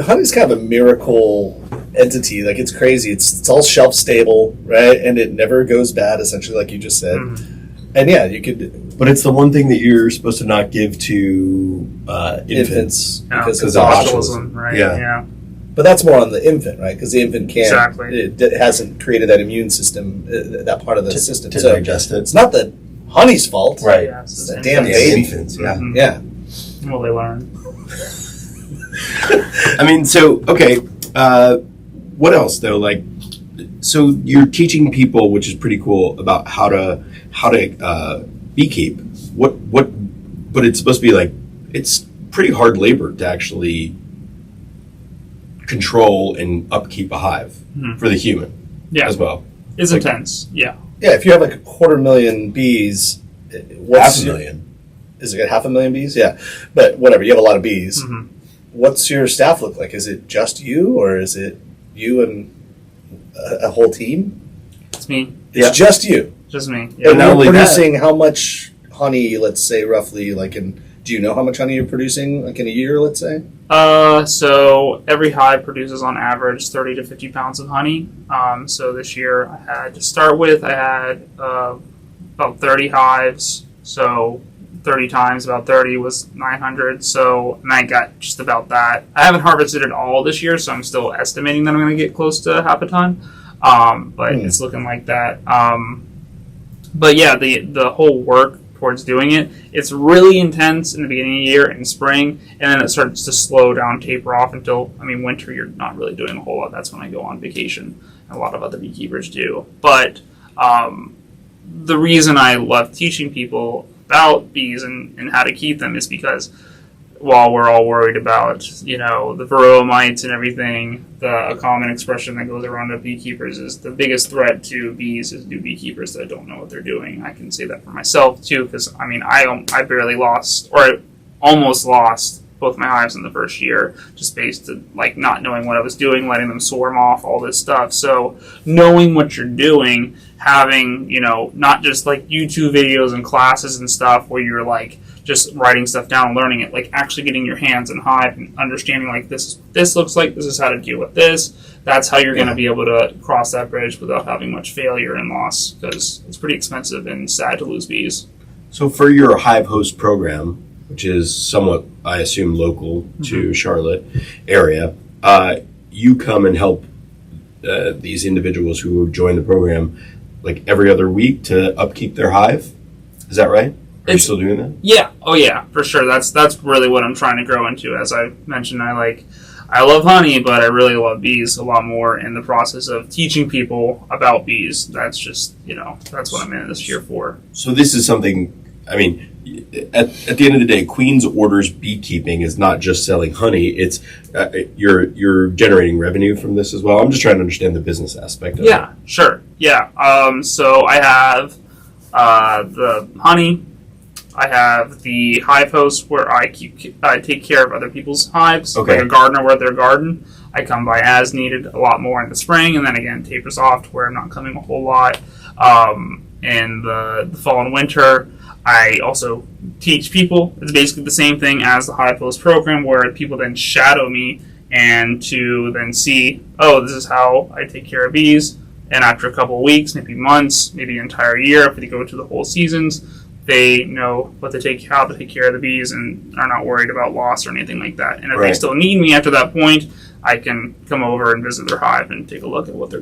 Honey's kind of a miracle entity. Like, it's crazy. It's all shelf stable, right? And it never goes bad, essentially, like you just said. And yeah, you could. But it's the one thing that you're supposed to not give to infants because of of botulism, right? Yeah. But that's more on the infant, right? Because the infant can't. Exactly. It hasn't created that immune system, that part of the system. to So digest it. it's not the honey's fault. Right. Yeah, It's so the damn Yeah, baby. infants, yeah. Yeah. Well, they learn. I mean, so, okay, what else, though? Like, so you're teaching people, which is pretty cool, about how to beekeep. But it's supposed to be like, it's pretty hard labor to actually control and upkeep a hive for the human Yeah. as well. It's Like- intense. Yeah. Yeah, if you have like 250,000 bees, what's 500,000. Is it 500,000 bees? Yeah, but whatever. You have a lot of bees. Mhm. What's your staff look like? Is it just you, or is it you and a whole team? It's me. It's Yeah. just you. Just me. And not you're only that- producing how much honey? Let's say roughly, like in. Do you know how much honey you're producing, like in a year? Let's say. So every hive produces on average 30 to 50 pounds of honey. So this year I had, to start with, I had about 30 hives. So 30 times about 30 was 900. So, and I got just about that. I haven't harvested it all this year, so I'm still estimating that I'm going to get close to half a ton. But it's looking like that. But yeah, the whole work towards doing it, it's really intense in the beginning of the year in spring, and then it starts to slow down, taper off until, winter you're not really doing a whole lot. That's when I go on vacation, and a lot of other beekeepers do. But the reason I love teaching people about bees and how to keep them is because while we're all worried about, the varroa mites and everything, a common expression that goes around to beekeepers is the biggest threat to bees is new beekeepers that don't know what they're doing. I can say that for myself too, because I barely lost, or I almost lost both my hives in the first year, just based on not knowing what I was doing, letting them swarm off, all this stuff. So knowing what you're doing, having, not just YouTube videos and classes and stuff where you're just writing stuff down and learning it, actually getting your hands in hive and understanding this looks like, this is how to deal with this. That's how you're going to be able to cross that bridge without having much failure and loss, because it's pretty expensive and sad to lose bees. So for your Hive Host program, which is somewhat, I assume, local to Charlotte area, you come and help these individuals who join the program every other week to upkeep their hive. Is that right? Are you still doing that? Yeah. Oh yeah, for sure. That's really what I'm trying to grow into. As I mentioned, I love honey, but I really love bees a lot more in the process of teaching people about bees. That's just, that's what I'm in this year for. So this is something, at the end of the day, Queen's Orders beekeeping is not just selling honey. It's you're generating revenue from this as well. I'm just trying to understand the business aspect of it. Yeah, sure. Yeah. So I have the honey. I have the hive host where I take care of other people's hives, Okay. like a gardener with their garden. I come by as needed, a lot more in the spring, and then again tapers off to where I'm not coming a whole lot in the fall and winter. I also teach people. It's basically the same thing as the hive host program, where people then shadow me and to then see, oh, this is how I take care of bees. And after a couple of weeks, maybe months, maybe an entire year, if they go to the whole seasons, they know how to take care of the bees and are not worried about loss or anything like that. And if they Right. still need me after that point, I can come over and visit their hive and take a look at what they're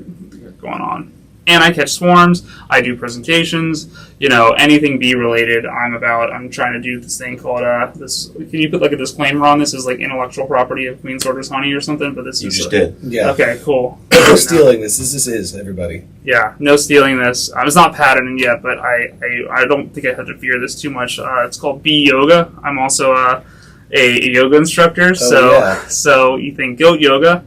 going on. And I catch swarms. I do presentations. Anything bee related, I'm about. I'm trying to do this thing called this. Can you put a disclaimer on this? Is intellectual property of Queen's Orders honey or something? But this You is just did. Yeah. Okay, cool. No stealing this. This is everybody. Yeah, no stealing this. It's not patented yet, but I don't think I have to fear this too much. It's called bee yoga. I'm also a yoga instructor. So you think goat yoga?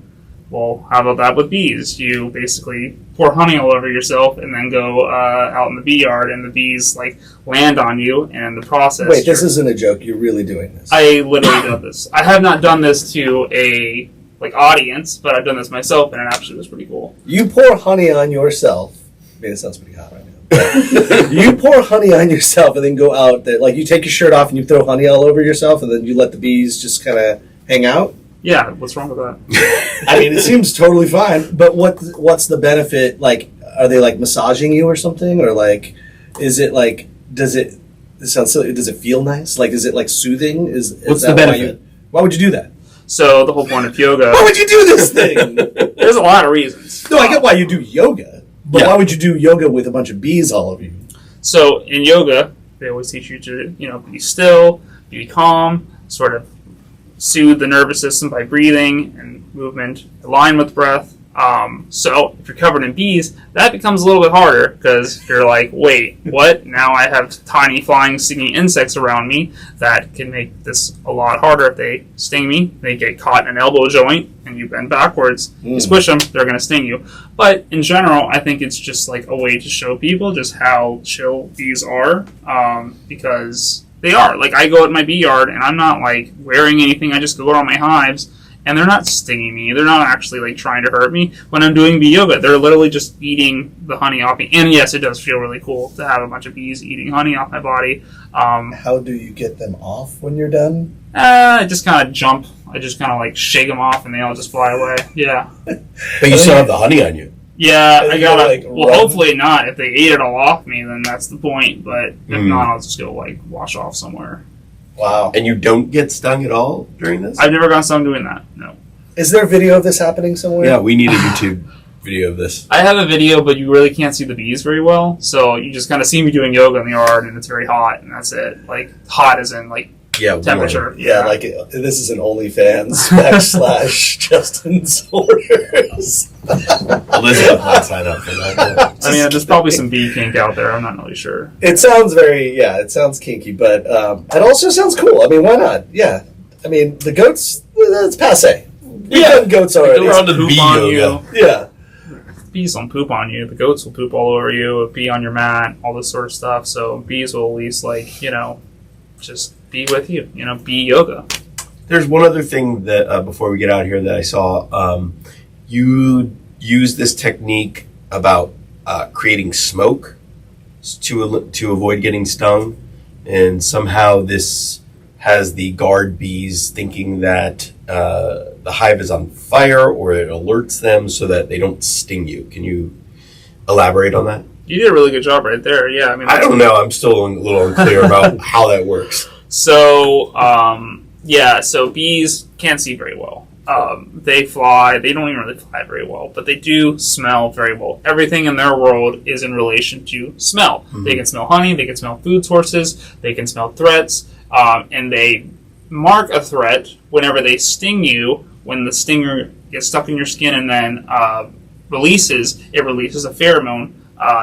Well, how about that with bees? You basically pour honey all over yourself and then go out in the bee yard, and the bees land on you, and the process. Wait, this isn't a joke. You're really doing this. I literally did this. I have not done this to a audience, but I've done this myself, and it actually was pretty cool. You pour honey on yourself. It sounds pretty hot right now. You pour honey on yourself and then go out there. You take your shirt off and you throw honey all over yourself, and then you let the bees just kind of hang out. Yeah, what's wrong with that? I mean, it seems totally fine, but what's the benefit? Like, are they like massaging you or something, or like, is it like, does it sound silly? Does it feel nice? Like, is it like soothing? What's that the benefit? Why would you do that? So the whole point of yoga. Why would you do this thing? There's a lot of reasons. No, I get why you do yoga, but Yeah. why would you do yoga with a bunch of bees all over you? So in yoga, they always teach you to, be still, be calm, sort of soothe the nervous system by breathing and movement, align with breath. So if you're covered in bees, that becomes a little bit harder because you're like, wait, what? Now I have tiny flying stinging insects around me that can make this a lot harder. If they sting me, they get caught in an elbow joint and you bend backwards. You squish them, they're going to sting you. But in general, I think it's just like a way to show people just how chill bees are, because they are. Like, I go at my bee yard and I'm not like wearing anything. I just go around my hives. And they're not stinging me. They're not actually like trying to hurt me. When I'm doing bee yoga, they're literally just eating the honey off me. And yes, it does feel really cool to have a bunch of bees eating honey off my body. How do you get them off when you're done? I just kind of jump. I just kind of like shake them off, and they all just fly away. Yeah, But you still have the honey on you. yeah. And I you gotta. like, well, run. hopefully not. If they ate it all off me, then that's the point. But if not, I'll just go like wash off somewhere. Wow. And you don't get stung at all during this? I've never gotten some doing that. No. Is there a video of this happening somewhere? Yeah, we need a YouTube video of this. I have a video, but you really can't see the bees very well. So you just kind of see me doing yoga in the yard, and it's very hot, and that's it. Like, hot as in, like, Yeah, temperature. Yeah, like this is an OnlyFans / Justin's orders. Elizabeth might sign up for that. I mean, there's probably some bee kink out there. I'm not really sure. It sounds it sounds kinky, but it also sounds cool. I mean, why not? Yeah. I mean, the goats, it's passe. Yeah, goats already. Goats will poop bee on yoga. you. Yeah. Bees don't poop on you. The goats will poop all over you, pee on your mat, all this sort of stuff. So bees will at least, like, just be with you. Bee yoga. There's one other thing that, before we get out of here, that I saw. You use this technique about creating smoke to avoid getting stung. And somehow this has the guard bees thinking that the hive is on fire, or it alerts them so that they don't sting you. Can you elaborate on that? You did a really good job right there. Yeah, I mean, I don't know. I'm still a little unclear about how that works. So, so bees can't see very well. They fly. They don't even really fly very well, but they do smell very well. Everything in their world is in relation to smell. Mm-hmm. They can smell honey. They can smell food sources. They can smell threats. And they mark a threat whenever they sting you. When the stinger gets stuck in your skin and then releases a pheromone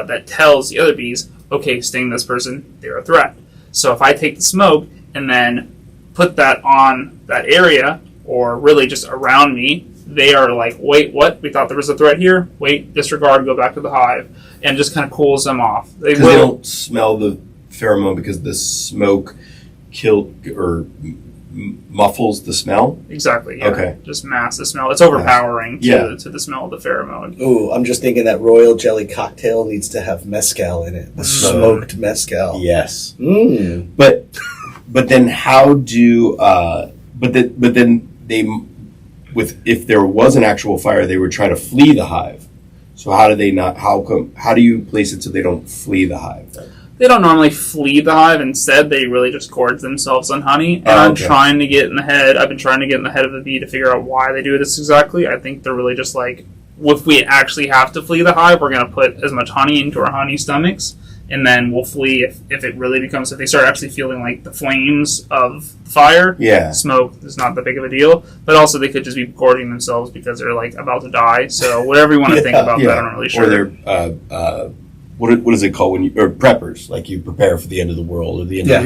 that tells the other bees, okay, sting this person, they're a threat. So if I take the smoke and then put that on that area, or really just around me, they are like, wait, what? We thought there was a threat here? Wait, disregard, go back to the hive. And just kind of cools them off. They don't smell the pheromone because the smoke muffles the smell? Exactly, yeah. Okay. Just masks the smell. It's overpowering to the smell of the pheromone. Ooh, I'm just thinking that royal jelly cocktail needs to have mezcal in it. The smoked mezcal. Yes. Mm. But then how do but then they if there was an actual fire, they would try to flee the hive. So how do you place it so they don't flee the hive? They don't normally flee the hive. Instead, they really just gorge themselves on honey. And I've been trying to get in the head of the bee to figure out why they do this exactly. I think they're really just like, if we actually have to flee the hive, we're going to put as much honey into our honey stomachs, and then we'll flee if it really becomes, if they start actually feeling like the flames of fire. Yeah. Smoke is not that big of a deal. But also they could just be gorging themselves because they're like about to die. So whatever you want to think about that, I'm not really sure. Or they're what is it called when or preppers, like you prepare for the end of the world or the end of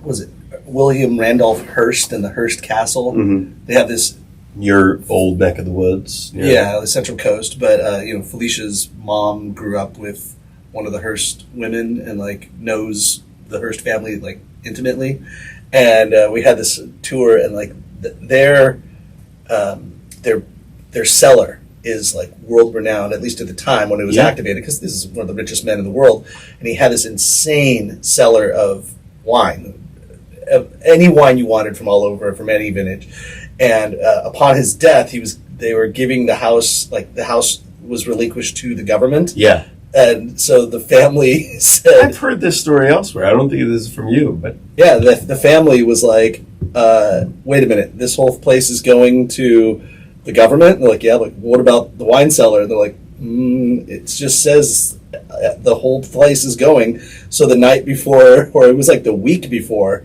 was it William Randolph Hearst and the Hearst Castle? Mm-hmm. They have this your old neck of the woods. Yeah, the Central Coast. But Felicia's mom grew up with one of the Hearst women and like knows the Hearst family like intimately. And we had this tour, and like their cellar is like world renowned, at least at the time when it was activated, because this is one of the richest men in the world, and he had this insane cellar of wine, any wine you wanted from all over, from any vintage. And upon his death, they were giving the house, like the house was relinquished to the government. Yeah. And so the family said, I've heard this story elsewhere. I don't think this is from you, but yeah, the family was like, wait a minute, this whole place is going to the government? And they're like, yeah, like, what about the wine cellar? And they're like, it just says the whole place is going. So the night before, or it was like the week before,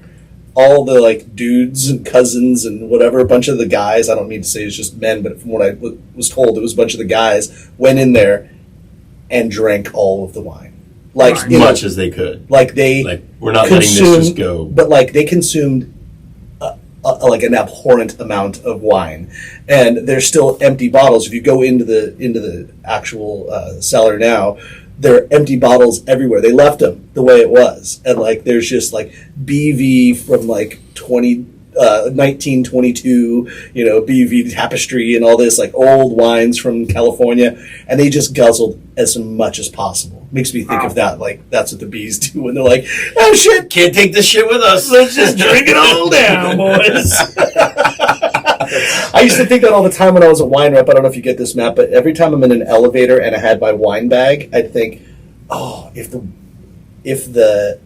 all the like dudes and cousins and whatever, a bunch of the guys, I don't mean to say it's just men, but from what I was told, it was a bunch of the guys went in there and drank all of the wine. Like, as much as they could. Like we're not letting this just go. But like they consumed like an abhorrent amount of wine, and there's still empty bottles. If you go into the actual cellar now, there are empty bottles everywhere. They left them the way it was, and like there's just like BV from like 1922, BV tapestry and all this like old wines from California, and they just guzzled as much as possible. Makes me think of that, like that's what the bees do when they're like, oh shit, Can't take this shit with us. let's just drink it all down, boys. I used to think that all the time when I was a wine rep. I don't know if you get this, Matt, but every time I'm in an elevator and I had my wine bag, I'd think, oh, if the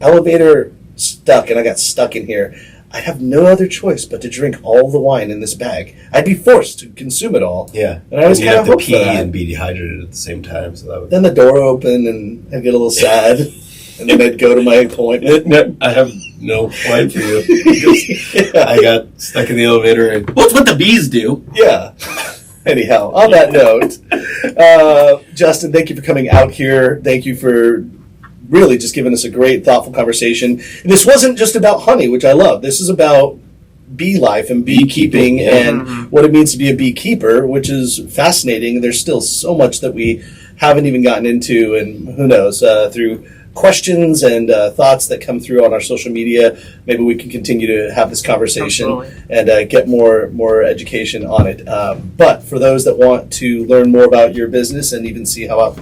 elevator stuck and I got stuck in here, I'd have no other choice but to drink all the wine in this bag. I'd be forced to consume it all. Yeah. And I always you'd kind have of to hoped pee for that. and be dehydrated at the same time. So that would. Then the door would open and I'd get a little sad. And then I'd go to my appointment. No, I have no wine for you. Because I got stuck in the elevator. And, well, it's what the bees do. Yeah. Anyhow, on that note, Justin, thank you for coming out here. Thank you for really just giving us a great, thoughtful conversation. And this wasn't just about honey, which I love. This is about bee life and beekeeping and what it means to be a beekeeper, which is fascinating. There's still so much that we haven't even gotten into, and who knows, through questions and thoughts that come through on our social media, maybe we can continue to have this conversation. Absolutely. And get more education on it. But for those that want to learn more about your business and even see how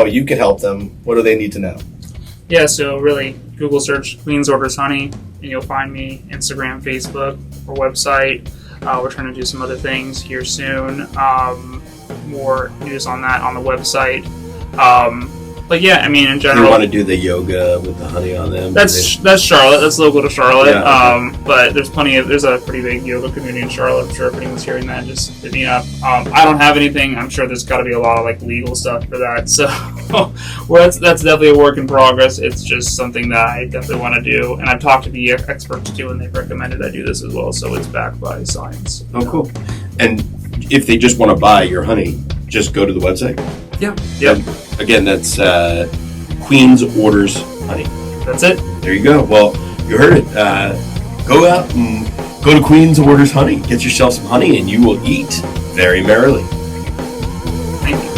you can help them, what do they need to know? Yeah, so really, Google search Queen's Orders Honey, and you'll find me. Instagram, Facebook, our website. We're trying to do some other things here soon. More news on that on the website. But yeah, I mean, in Do you general, want to do the yoga with the honey on them? that's Charlotte. That's local to Charlotte. Yeah. But there's a pretty big yoga community in Charlotte. I'm sure if anyone's hearing that, just hit me up. I don't have anything. I'm sure there's got to be a lot of like legal stuff for that. So that's definitely a work in progress. It's just something that I definitely want to do. And I've talked to the experts too, and they've recommended I do this as well. So it's backed by science. Oh, cool. And if they just want to buy your honey, just go to the website. Yeah. Yep. Again, that's Queen's Orders Honey. That's it. There you go. Well, you heard it. Go out and go to Queen's Orders Honey. Get yourself some honey, and you will eat very merrily. Thank you.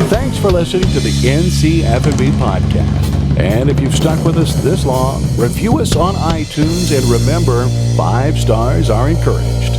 Thanks for listening to the NCF&B podcast. And if you've stuck with us this long, review us on iTunes and remember, 5 stars are encouraged.